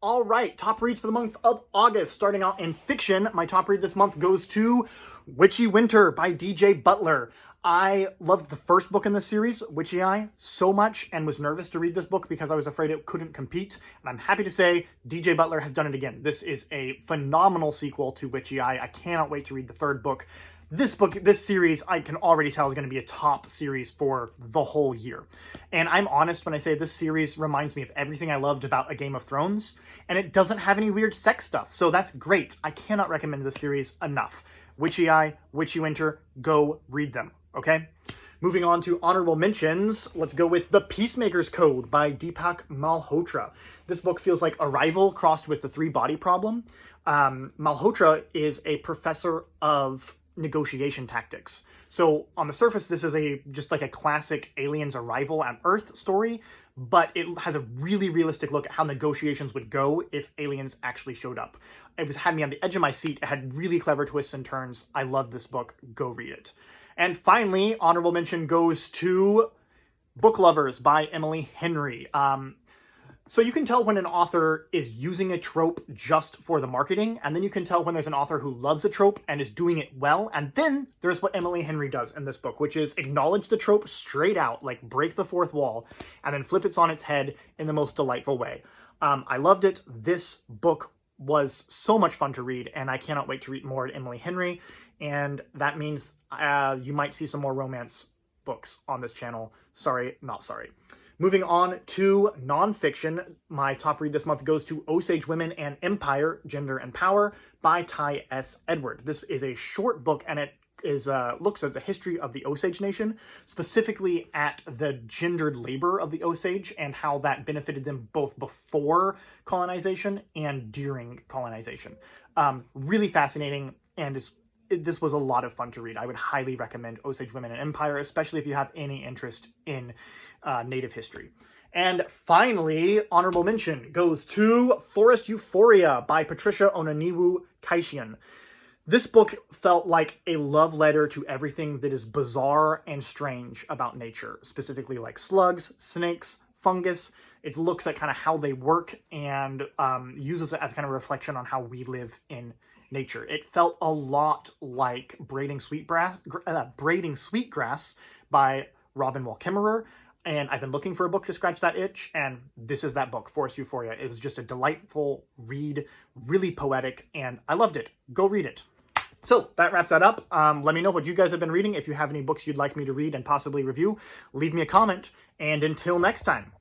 All right, top reads for the month of August. Starting out in fiction, my top read this month goes to Witchy Winter by D.J. Butler. I loved the first book in this series, Witchy Eye, so much and was nervous to read this book because I was afraid it couldn't compete. And I'm happy to say D.J. Butler has done it again. This is a phenomenal sequel to Witchy Eye. I cannot wait to read the third book. This series, I can already tell is going to be a top series for the whole year. And I'm honest when I say this series reminds me of everything I loved about A Game of Thrones, and it doesn't have any weird sex stuff, so that's great. I cannot recommend this series enough. Witchy Eye, Witchy Winter, go read them, okay? Moving on to honorable mentions, let's go with The Peacemaker's Code by Deepak Malhotra. This book feels like Arrival crossed with The Three Body Problem. Malhotra is a professor of negotiation tactics. So on the surface, this is just like a classic aliens arrival at Earth story, but it has a really realistic look at how negotiations would go if aliens actually showed up. Had me on the edge of my seat. It had really clever twists and turns. I love this book. Go read it. And finally, honorable mention goes to Book Lovers by Emily Henry. So you can tell when an author is using a trope just for the marketing, and then you can tell when there's an author who loves a trope and is doing it well, and then there's what Emily Henry does in this book, which is acknowledge the trope straight out, like break the fourth wall, and then flip it on its head in the most delightful way. I loved it. This book was so much fun to read, and I cannot wait to read more at Emily Henry, and that means you might see some more romance books on this channel. Sorry, not sorry. Moving on to nonfiction, my top read this month goes to Osage Women and Empire, Gender and Power by Ty S. Edward. This is a short book, and it looks at the history of the Osage Nation, specifically at the gendered labor of the Osage and how that benefited them both before colonization and during colonization. Really fascinating, and this was a lot of fun to read. I would highly recommend Osage Women and Empire, especially if you have any interest in Native history. And finally, honorable mention goes to Forest Euphoria by Patricia Onaniwu Kaishian. This book felt like a love letter to everything that is bizarre and strange about nature, specifically like slugs, snakes, fungus. It looks at kind of how they work and uses it as kind of a reflection on how we live in nature. It felt a lot like Braiding Sweetgrass by Robin Wall Kimmerer, and I've been looking for a book to scratch that itch, and this is that book, Forest Euphoria. It was just a delightful read, really poetic, and I loved it. Go read it. So that wraps that up. Let me know what you guys have been reading. If you have any books you'd like me to read and possibly review, leave me a comment, and until next time.